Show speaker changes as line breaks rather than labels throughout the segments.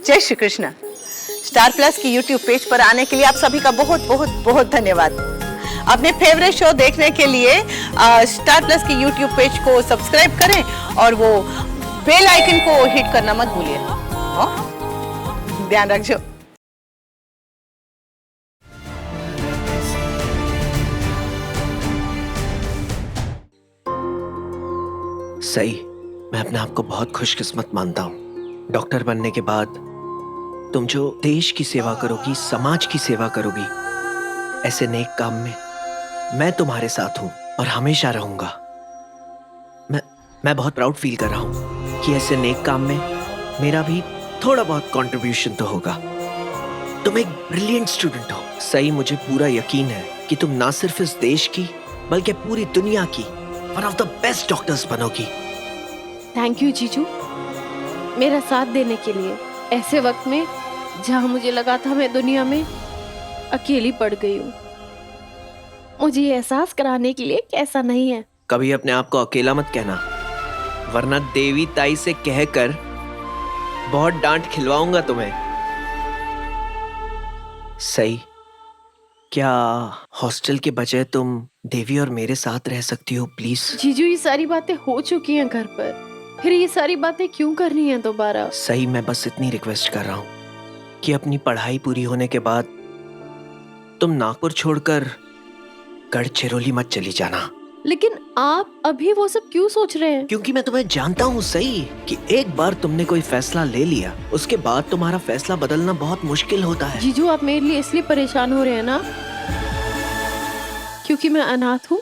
जय Shri Krishna. Star plus की YouTube page पर आने के लिए आप सभी का बहुत बहुत बहुत धन्यवाद। अपने फेवरेट शो देखने के लिए स्टार प्लस की यूट्यूब पेज को सब्सक्राइब करें और वो बेल आइकन को हिट करना मत भूलिए। ध्यान रखिए।
सही, मैं अपने आप को बहुत खुशकिस्मत मानता हूँ। डॉक्टर बनने के बाद तुम जो देश की सेवा करोगी, समाज की सेवा करोगी, ऐसे नेक काम में मैं तुम्हारे साथ हूँ और हमेशा रहूंगा। मैं बहुत प्राउड फील कर रहा हूँ कि ऐसे नेक काम में मेरा भी थोड़ा बहुत कंट्रीब्यूशन तो होगा। तुम एक ब्रिलियंट स्टूडेंट हो। सही, मुझे पूरा यकीन है कि तुम ना सिर्फ इस देश की बल्कि पूरी दुनिया की one of the best doctors बनोगी।
थैंक यू जीजू, मेरा साथ देने के लिए। ऐसे वक्त में जहाँ मुझे लगा था मैं दुनिया में अकेली पड़ गई हूँ, मुझे ये एहसास कराने के लिए कि ऐसा नहीं है।
कभी अपने आप को अकेला मत कहना, वरना देवी ताई से कहकर बहुत डांट खिलवाऊंगा तुम्हें। सही, क्या हॉस्टल के बजाय तुम देवी और मेरे साथ रह सकती हो प्लीज?
जीजू, ये सारी बातें हो चुकी हैं घर पर, फिर ये सारी बातें क्यों करनी है दोबारा?
सही, मैं बस इतनी रिक्वेस्ट कर रहा हूँ कि अपनी पढ़ाई पूरी होने के बाद तुम नागपुर छोड़कर गढ़चिरौली मत चली जाना।
लेकिन आप अभी वो सब क्यों सोच रहे हैं?
क्योंकि मैं तुम्हें जानता हूँ सही कि एक बार तुमने कोई फैसला ले लिया, उसके बाद तुम्हारा फैसला बदलना बहुत मुश्किल होता है।
जीजू, आप मेरे लिए इसलिए परेशान हो रहे हैं ना क्योंकि मैं अनाथ हूँ?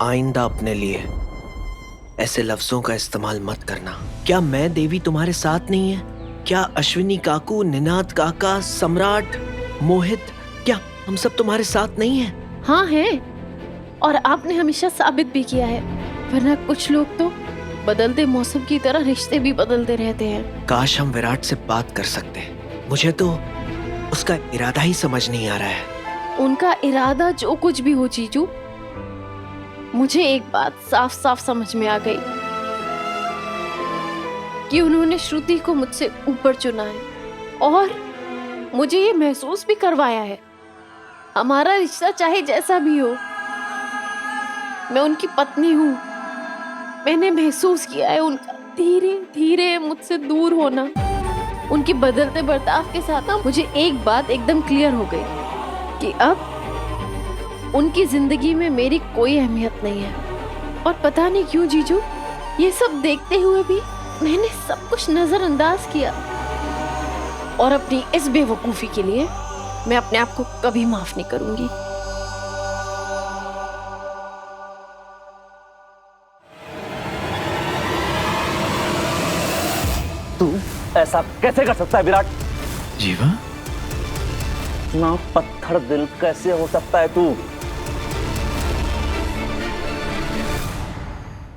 आइंदा अपने लिए ऐसे लफ्जों का इस्तेमाल मत करना। क्या मैं देवी तुम्हारे साथ नहीं है? क्या अश्विनी काकू, निनाद काका, सम्राट, मोहित, क्या हम सब तुम्हारे साथ नहीं हैं?
हाँ है, और आपने हमेशा साबित भी किया है। वरना कुछ लोग तो बदलते मौसम की तरह रिश्ते भी बदलते रहते हैं।
काश हम विराट से बात कर सकते। मुझे तो उसका इरादा ही समझ नहीं आ रहा है।
उनका इरादा जो कुछ भी हो जीजू, मुझे एक बात साफ साफ समझ में आ गई कि उन्होंने श्रुति को मुझसे ऊपर चुना है और मुझे ये महसूस भी करवाया है। हमारा रिश्ता चाहे जैसा भी हो, मैं उनकी पत्नी हूँ। मैंने महसूस किया है उनका धीरे धीरे मुझसे दूर होना। उनके बदलते बर्ताव के साथ ना मुझे एक बात एकदम क्लियर हो गई कि अब उनकी जिंदगी में मेरी कोई अहमियत नहीं है। और पता नहीं क्यों जीजू, ये सब देखते हुए भी मैंने सब कुछ नजरअंदाज किया और अपनी इस बेवकूफी के लिए मैं अपने आप को कभी माफ नहीं करूंगी।
तू ऐसा कैसे कर सकता है विराट?
जीवा,
इतना पत्थर दिल कैसे हो सकता है तू?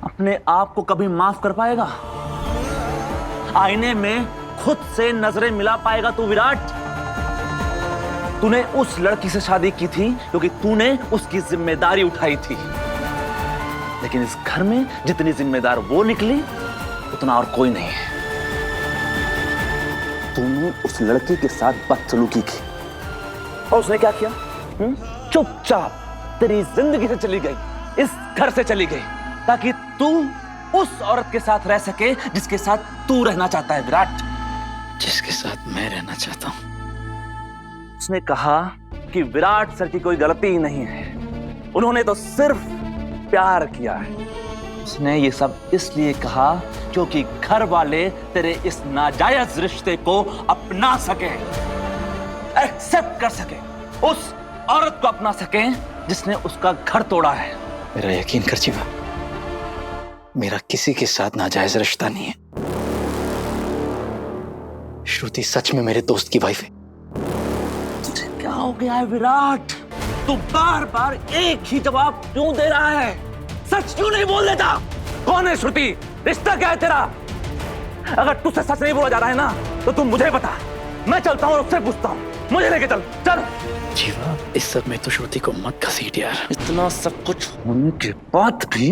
अपने आप को कभी माफ कर पाएगा? आईने में खुद से नजरें मिला पाएगा तू विराट? तूने उस लड़की से शादी की थी क्योंकि तूने उसकी जिम्मेदारी उठाई थी, लेकिन इस घर में जितनी जिम्मेदार वो निकली उतना और कोई नहीं है। तूने उस लड़की के साथ बदसलूकी की और उसने क्या किया? चुपचाप तेरी जिंदगी से चली गई, इस घर से चली गई, ताकि तू उस औरत के साथ रह सके जिसके साथ तू रहना चाहता है विराट।
जिसके साथ मैं रहना चाहता हूं।
उसने कहा कि विराट सर की कोई गलती ही नहीं है, उन्होंने तो सिर्फ प्यार किया है। उसने ये सब इसलिए कहा क्योंकि घर वाले तेरे इस नाजायज रिश्ते को अपना सके, एक्सेप्ट कर सके, उस औरत को अपना सके जिसने उसका घर तोड़ा है।
मेरा यकीन कर जीवा, मेरा किसी के साथ नाजायज रिश्ता नहीं है। श्रुति सच में मेरे दोस्त की वाइफ है।
तुझे क्या हो गया है विराट? तू बार बार एक ही जवाब क्यों दे रहा है? सच क्यों नहीं बोल देता? कौन है श्रुति? रिश्ता क्या है तेरा? अगर तुझसे सच नहीं बोला जा रहा है ना तो तुम मुझे बता, मैं चलता हूँ और उससे पूछता हूँ। मुझे लेके चल। चल
जीवा, इस सब में तो श्रुति को मत घसीट यार।
इतना सब कुछ होने के बाद भी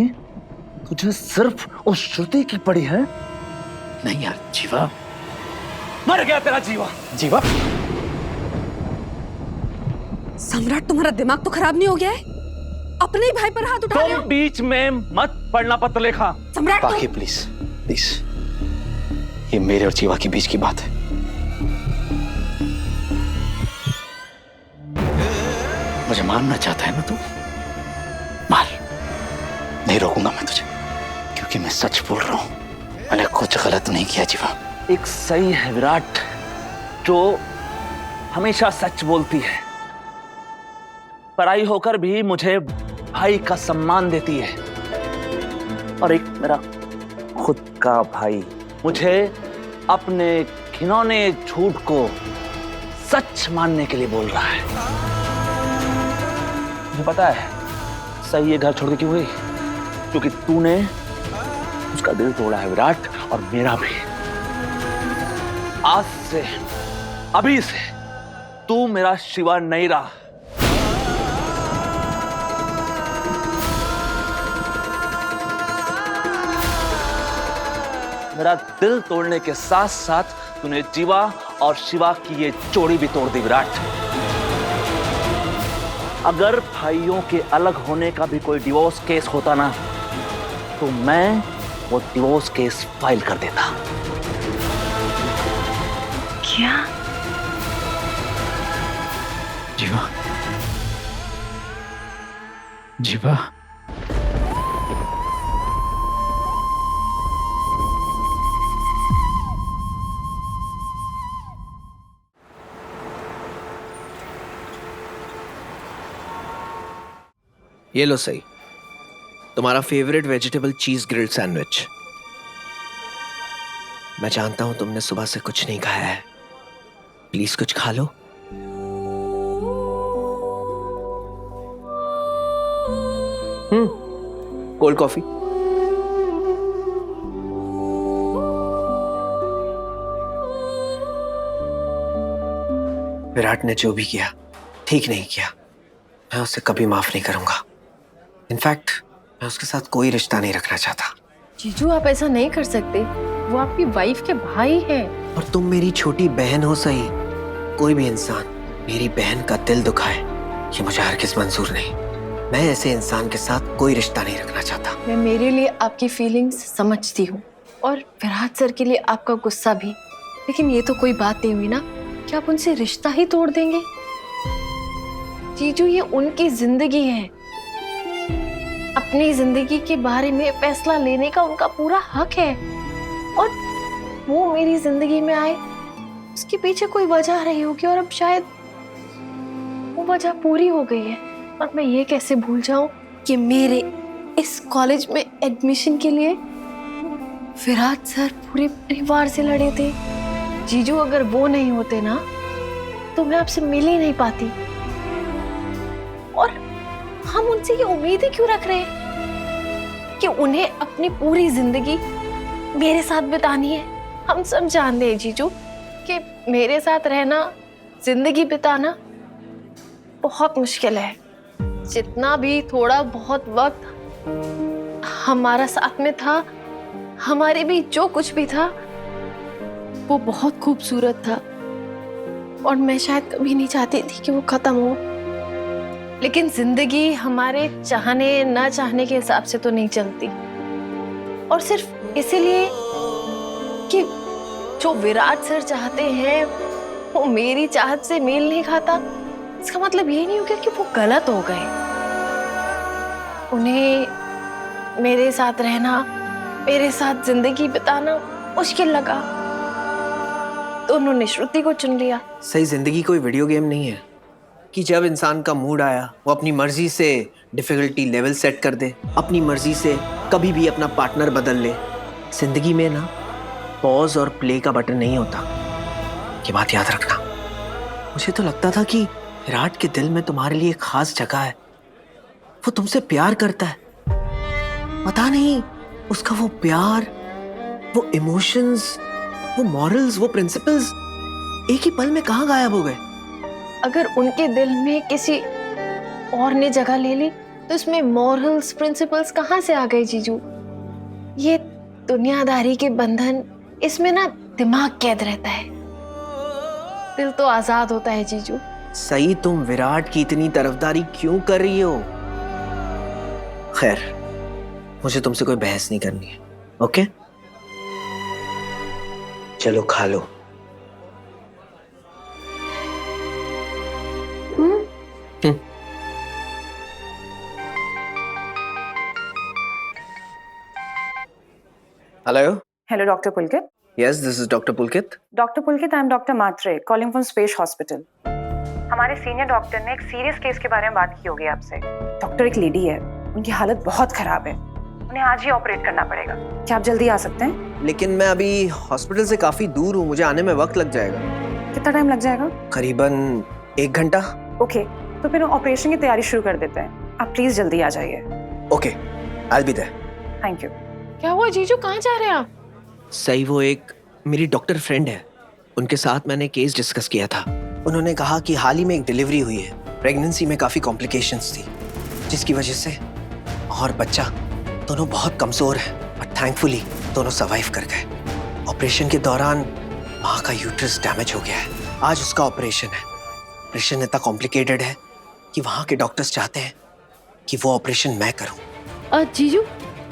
तुझे सिर्फ उस श्रुति की पड़ी है?
नहीं यार जीवा,
मर गया तेरा जीवा।
जीवा
सम्राट, तुम्हारा दिमाग तो खराब नहीं हो गया है? अपने ही भाई पर हाथ उठा रहे
तुम
हो।
बीच में मत पढ़ना पत्रलेखा।
सम्राट
पाखी प्लीज प्लीज, ये मेरे और जीवा के बीच की बात है। मुझे मारना चाहता है ना तू? मार, नहीं रोकूंगा मैं तुझे, क्योंकि मैं सच बोल रहा हूं। मैंने कुछ गलत नहीं किया जीवा।
एक सही है विराट, जो हमेशा सच बोलती है, पराई होकर भी मुझे भाई का सम्मान देती है, और एक मेरा खुद का भाई मुझे अपने घिनौने झूठ को सच मानने के लिए बोल रहा है। मुझे पता है सही ये घर छोड़ के क्यों गई, क्योंकि तूने उसका दिल तोड़ा है विराट, और मेरा भी। आज से, अभी से तू मेरा शिवा नहीं रहा। मेरा दिल तोड़ने के साथ साथ तूने जीवा और शिवा की ये जोड़ी भी तोड़ दी विराट। अगर भाइयों के अलग होने का भी कोई डिवोर्स केस होता ना, तो मैं वो डिवोर्स केस फाइल कर देता।
क्या?
जीवा, जीवा,
ये लो सही, तुम्हारा फेवरेट वेजिटेबल चीज ग्रिल्ड सैंडविच। मैं जानता हूं तुमने सुबह से कुछ नहीं खाया है, प्लीज कुछ खा लो। Cold coffee. विराट ने जो भी किया ठीक नहीं किया, मैं उसे कभी माफ नहीं करूंगा। इनफैक्ट मैं उसके साथ कोई रिश्ता नहीं रखना चाहता।
जीजू, आप ऐसा नहीं कर सकते, वो आपकी वाइफ के भाई हैं।
और तुम मेरी छोटी बहन हो सही, कोई भी इंसान मेरी बहन का दिल दुखाए ये मुझे हरगिज़ मंजूर नहीं। मैं ऐसे इंसान के साथ कोई रिश्ता नहीं रखना चाहता।
मैं मेरे लिए आपकी फीलिंग्स समझती हूँ, और विराट सर के लिए आपका गुस्सा भी, लेकिन ये तो कोई बात नहीं हुई ना कि आप उनसे रिश्ता ही तोड़ देंगे। जीजू, ये उनकी जिंदगी है, अपनी जिंदगी के बारे में फैसला लेने का उनका पूरा हक है, और वो मेरी जिंदगी में आए, उसके पीछे कोई वजह रही होगी, और अब शायद वो वजह पूरी हो गई है। और मैं ये कैसे भूल जाऊं कि मेरे इस कॉलेज में एडमिशन के लिए विराट सर पूरे परिवार से लड़े थे। जीजू, अगर वो नहीं होते ना, तो मैं आपसे मिल ही नहीं पाती। और हम उनसे ये उम्मीद ही क्यों रख रहे हैं कि उन्हें अपनी पूरी जिंदगी मेरे साथ बितानी है? हम सब जानते हैं जीजू कि मेरे साथ रहना, जिंदगी बिताना बहुत मुश्किल है। जितना भी थोड़ा बहुत वक्त हमारा साथ में था, हमारे भी जो कुछ भी था, वो बहुत खूबसूरत था, और मैं शायद कभी नहीं चाहती थी कि वो खत्म हो। लेकिन जिंदगी हमारे चाहने ना चाहने के हिसाब से तो नहीं चलती, और सिर्फ इसीलिए कि जो विराट सर चाहते हैं वो मेरी चाहत से मेल नहीं खाता, इसका मतलब ये नहीं हो गया कि वो गलत हो गए। उन्हें मेरे साथ रहना, मेरे साथ जिंदगी बिताना मुश्किल लगा, तो उन्होंने श्रुति को चुन लिया।
सही, जिंदगी कोई वीडियो गेम नहीं है कि जब इंसान का मूड आया वो अपनी मर्जी से डिफिकल्टी लेवल सेट कर दे, अपनी मर्जी से कभी भी अपना पार्टनर बदल ले। जिंदगी में ना पॉज और प्ले का बटन नहीं होता, ये बात याद रखना। मुझे तो लगता था कि विराट के दिल में तुम्हारे लिए खास जगह है, वो तुमसे प्यार करता है। पता नहीं उसका वो प्यार, वो इमोशंस, वो मॉरल्स, वो प्रिंसिपल्स एक ही पल में कहाँ गायब हो गए।
अगर उनके दिल में किसी और ने जगह ले ली, तो इसमें मॉरल्स, प्रिंसिपल्स कहाँ से आ गए जीजू? ये दुनियादारी के बंधन इसमें ना दिमाग कैद रहता है, दिल तो आजाद होता है जीजू।
सही, तुम विराट की इतनी तरफदारी क्यों कर रही हो? खैर, मुझे तुमसे कोई बहस नहीं करनी है, ओके? चलो खा लो। Hello.
Hello, Dr. Pulkit.
Yes, this is doctor Pulkit.
Dr. Pulkit, I'm Dr. Matre, calling from Space Hospital. हमारे सीनियर डॉक्टर ने एक सीरियस केस के बारे में बात की होगी आपसे। डॉक्टर एक लेडी है, उनकी हालत बहुत खराब है, उन्हें आज ही ऑपरेट करना पड़ेगा। क्या आप जल्दी आ सकते हैं?
लेकिन मैं अभी हॉस्पिटल से काफी दूर हूँ, मुझे आने में वक्त लग जाएगा।
कितना टाइम लग जाएगा?
करीबन 1 घंटा।
ओके, तो फिर ऑपरेशन की तैयारी शुरू कर देते हैं। आप प्लीज जल्दी आ जाइए।
Okay, I will be there.
Thank you.
क्या हुआ जीजू, कहाँ जा रहे हैं आप?
सही, वो एक मेरी डॉक्टर फ्रेंड है, उनके साथ मैंने केस डिस्कस किया था। उन्होंने कहा कि हाल ही में एक डिलीवरी हुई है, प्रेगनेंसी में काफी कॉम्प्लिकेशंस थी, जिसकी वजह से और बच्चा दोनों बहुत कमजोर है, और थैंकफुली दोनों सर्वाइव कर गए। ऑपरेशन के दौरान माँ का यूट्रस डैमेज हो गया है, आज उसका ऑपरेशन है। ऑपरेशन इतना कॉम्प्लिकेटेड है कि वहाँ के डॉक्टर्स चाहते हैं कि वो ऑपरेशन मैं करूँ।
जीजू,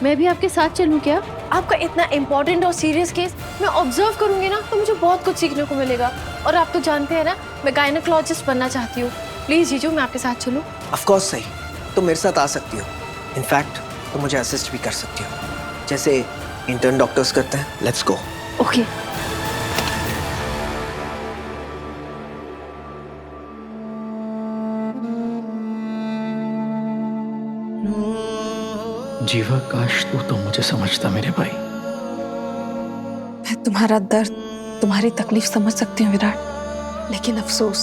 मैं भी आपके साथ चलूं क्या? आपका इतना इम्पोर्टेंट और सीरियस केस मैं ऑब्जर्व करूंगी ना, तो मुझे बहुत कुछ सीखने को मिलेगा। और आप तो जानते हैं ना, मैं गायनेकोलॉजिस्ट बनना चाहती हूँ। प्लीज जीजू, मैं आपके साथ चलूं?
ऑफ कोर्स सही, तुम मेरे साथ आ सकती हो। इनफैक्ट तुम मुझे असिस्ट भी कर सकती हो, जैसे इंटर्न डॉक्टर्स करते हैं। Let's go.
ओके।
जीवा, काश तू तो मुझे समझता मेरे भाई।
मैं तुम्हारा दर्द, तुम्हारी तकलीफ समझ सकती हूँ विराट, लेकिन अफसोस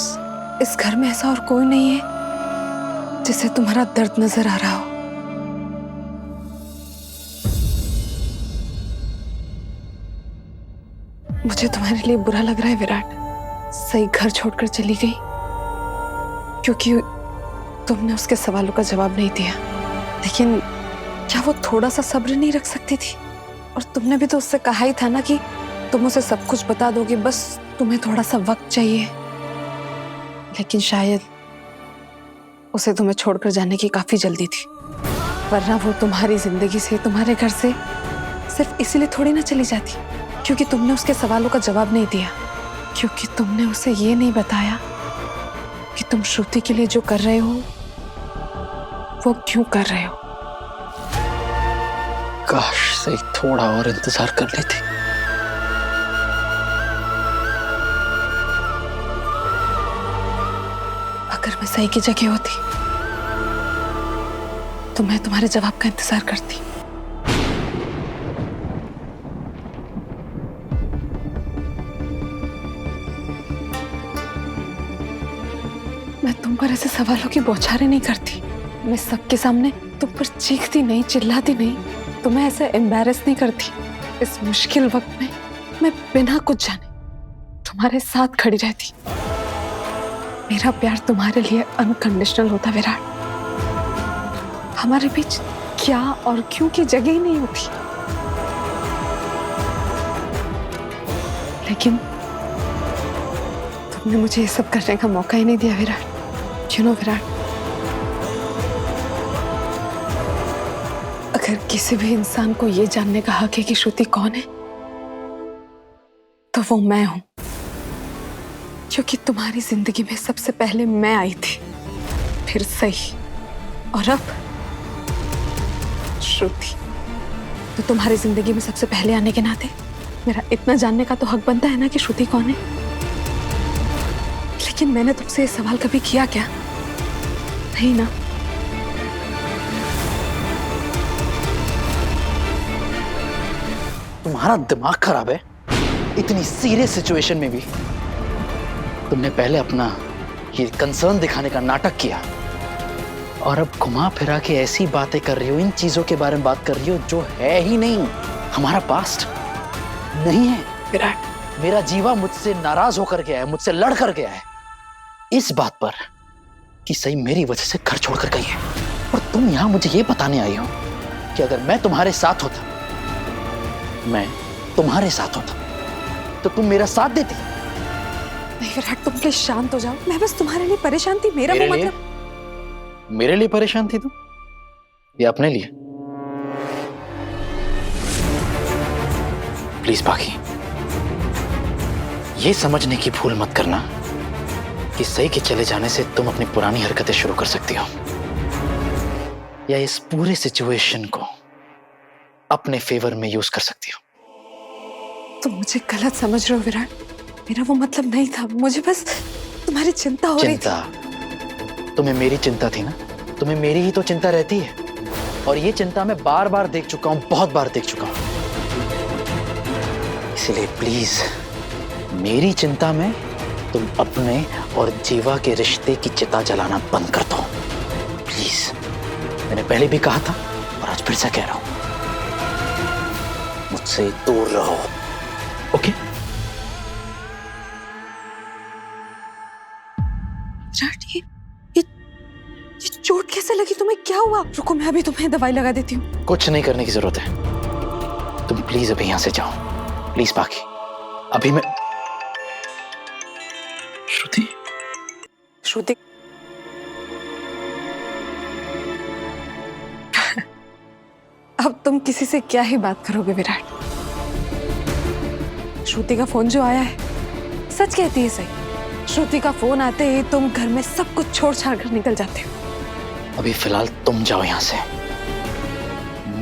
इस घर में ऐसा और कोई नहीं है जिसे तुम्हारा दर्द नजर आ रहा हो। मुझे तुम्हारे लिए बुरा लग रहा है विराट, सही घर छोड़कर चली गई क्योंकि तुमने उसके सवालों का जवाब नहीं दिया। लेकिन क्या वो थोड़ा सा सब्र नहीं रख सकती थी? और तुमने भी तो उससे कहा ही था ना कि तुम उसे सब कुछ बता दोगे, बस तुम्हें थोड़ा सा वक्त चाहिए। लेकिन शायद उसे तुम्हें छोड़कर जाने की काफी जल्दी थी, वरना वो तुम्हारी जिंदगी से, तुम्हारे घर से सिर्फ इसीलिए थोड़ी ना चली जाती क्योंकि तुमने उसके सवालों का जवाब नहीं दिया, क्योंकि तुमने उसे ये नहीं बताया कि तुम श्रुति के लिए जो कर रहे हो वो क्यों कर रहे हो।
काश सही थोड़ा और इंतजार कर लेती।
अगर मैं सही की जगह होती तो मैं तुम्हारे जवाब का इंतजार करती। मैं तुम पर ऐसे सवालों की बौछारें नहीं करती, मैं सबके सामने तुम पर चीखती नहीं, चिल्लाती नहीं, तुम्हें ऐसे एम्बैरेस नहीं करती। इस मुश्किल वक्त में मैं बिना कुछ जाने तुम्हारे साथ खड़ी रहती। मेरा प्यार तुम्हारे लिए अनकंडीशनल होता विराट, हमारे बीच क्या और क्यों की जगह ही नहीं होती। लेकिन तुमने मुझे ये सब करने का मौका ही नहीं दिया विराट। You know, विराट, अगर किसी भी इंसान को ये जानने का हक है कि श्रुति कौन है, तो वो मैं हूं, क्योंकि तुम्हारी जिंदगी में सबसे पहले मैं आई थी, फिर सही, और अब श्रुति। तो तुम्हारी जिंदगी में सबसे पहले आने के नाते मेरा इतना जानने का तो हक बनता है ना कि श्रुति कौन है। लेकिन मैंने तुमसे ये सवाल कभी किया क्या? नहीं ना।
तुम्हारा दिमाग खराब है। इतनी सीरियस सिचुएशन में भी तुमने पहले अपना ये कंसर्न दिखाने का नाटक किया, और अब घुमा फिरा के ऐसी बातें कर रही हो, इन चीजों के बारे में बात कर रही हो जो है ही नहीं। हमारा पास्ट नहीं है
विराट,
मेरा जीवा मुझसे नाराज होकर गया है, मुझसे लड़ कर गया है इस बात पर कि सही मेरी वजह से घर छोड़कर गई है। और तुम यहां मुझे ये बताने आई हो कि अगर मैं तुम्हारे साथ होता, मैं तुम्हारे साथ होता तो तुम मेरा साथ देती।
नहीं विराट, तुम प्लीज शांत हो जाओ। मैं बस तुम्हारे लिए परेशान थी। मेरा वो मतलब
मेरे लिए परेशान थी तुम या अपने लिए? प्लीज बाकी ये समझने की भूल मत करना कि सही के चले जाने से तुम अपनी पुरानी हरकतें शुरू कर सकती हो, या इस पूरे सिचुएशन को अपने फेवर में यूज कर सकती हो।
तुम मुझे गलत समझ रहे हो विराट। मेरा वो मतलब नहीं था। मुझे बस तुम्हारी चिंता हो रही थी।
चिंता? तुम्हें मेरी चिंता थी ना? तुम्हें मेरी ही तो चिंता रहती है, और ये चिंता मैं बार बार देख चुका हूं, बहुत बार देख चुका हूं। इसलिए प्लीज मेरी चिंता में तुम अपने और जीवा के रिश्ते की चिता जलाना बंद कर दो प्लीज। मैंने पहले भी कहा था और आज फिर से कह रहा हूं, मुझसे दूर रहो, ओके?
विराट, ये चोट कैसे लगी तुम्हें? क्या हुआ? रुको, मैं अभी तुम्हें दवाई लगा देती हूँ।
कुछ नहीं करने की जरूरत है। तुम प्लीज अभी यहां से जाओ, प्लीज बाकी। अभी मैं श्रुति
श्रुति अब तुम किसी से क्या ही बात करोगे विराट। श्रुति का फोन जो आया है, सच कहती है सही। श्रुति का फोन आते ही तुम घर में सब कुछ छोड़ छाड़ कर निकल जाते हो।
अभी फिलहाल तुम जाओ यहां से,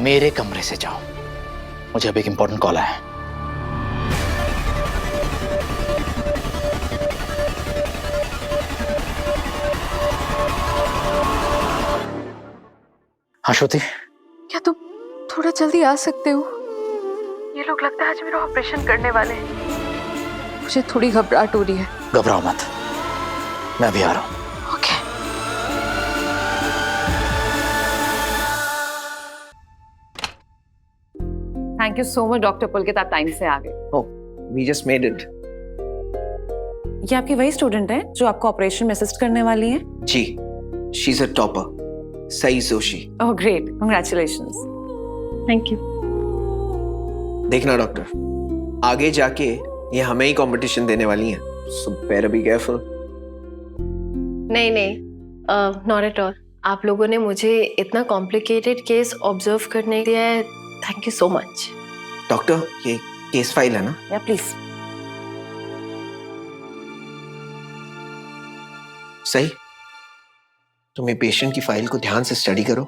मेरे कमरे से जाओ। मुझे अभी एक इंपॉर्टेंट कॉल आया है। हाँ श्रुति,
क्या तुम थोड़ा जल्दी आ सकते हो? ये लोग लगता है आज मेरा ऑपरेशन करने वाले हैं। मुझे थोड़ी घबराहट हो रही है।
घबराओ मत, मैं अभी आ रहा हूं।
Okay.
Thank you so much doctor Pulkit, आप टाइम से आ गए।
Oh, we just made it.
ये आपकी वही स्टूडेंट है जो आपको ऑपरेशन में असिस्ट करने वाली है?
जी, she's a topper. Sai Joshi.
Oh great, congratulations.
Thank you.
देखना डॉक्टर, आगे जाके ये हमें ही कंपटीशन देने वाली हैं, so better be careful.
नहीं नहीं, नॉट एट ऑल। आप लोगों ने मुझे इतना कॉम्प्लिकेटेड केस ऑब्जर्व करने दिया है, thank you so much.
Doctor, ये केस फाइल है ना?
या प्लीज।
सही, तुम ये पेशेंट की फाइल को ध्यान से स्टडी करो।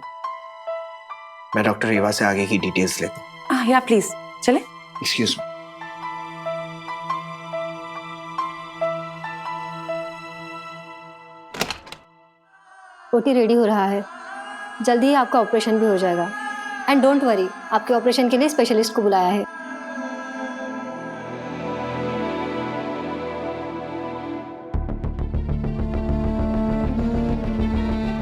मैं डॉक्टर रेवा से आगे की डिटेल्स लेता हूँ।
या प्लीज, चले?
Excuse me.
ओटी रेडी हो रहा है, जल्दी ही आपका ऑपरेशन भी हो जाएगा। एंड डोंट वरी, आपके ऑपरेशन के लिए स्पेशलिस्ट को बुलाया है।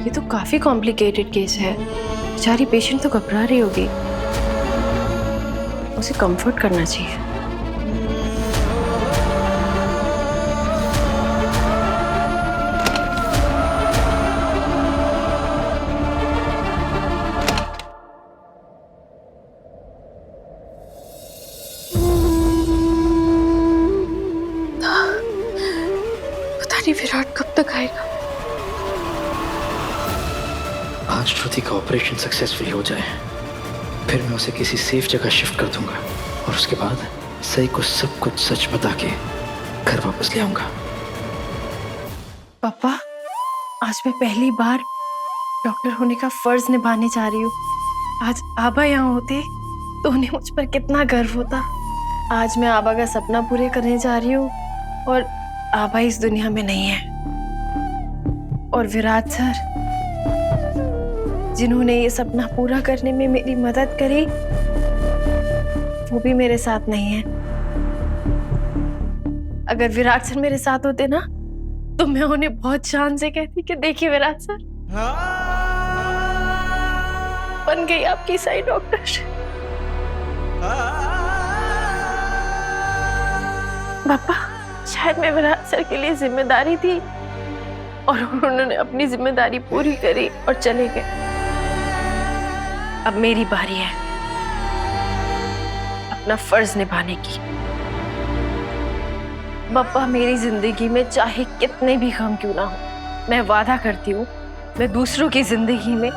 ये तो काफी कॉम्प्लिकेटेड केस है। बेचारी पेशेंट तो घबरा रही होगी, उसे कंफर्ट करना चाहिए।
पता नहीं विराट कब तक आएगा।
आज श्रुति का ऑपरेशन सक्सेसफुल हो जाए, फिर मैं उसे किसी सेफ जगह शिफ्ट कर दूंगा, और उसके बाद सही को सब कुछ सच बता के घर वापस ले आऊंगा।
पापा, आज मैं पहली बार डॉक्टर होने का फर्ज निभाने जा रही हूँ। आज आबा यहाँ होते तो उन्हें मुझ पर कितना गर्व होता। आज मैं आबा का सपना पूरे करने जा रही हूँ और आबा इस दुनिया में नहीं है। और विराट सर, जिन्होंने ये सपना पूरा करने में मेरी मदद करी, वो भी मेरे साथ नहीं है। अगर विराट सर मेरे साथ होते ना, तो मैं उन्हें बहुत शान से कहती कि देखिए विराट सर, बन गई आपकी सही डॉक्टर। पापा, शायद मैं विराट सर के लिए जिम्मेदारी थी और उन्होंने अपनी जिम्मेदारी पूरी करी और चले गए। अब मेरी बारी है अपना फर्ज निभाने की। पप्पा, मेरी जिंदगी में चाहे कितने भी गम क्यों ना हो, मैं वादा करती हूँ मैं दूसरों की जिंदगी में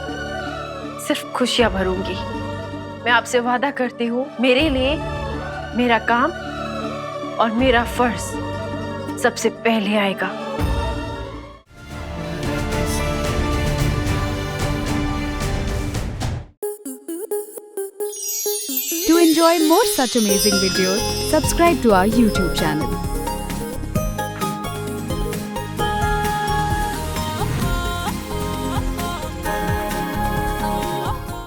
सिर्फ खुशियां भरूंगी। मैं आपसे वादा करती हूँ मेरे लिए मेरा काम और मेरा फर्ज सबसे पहले आएगा।
To enjoy more such amazing videos, subscribe to our YouTube channel.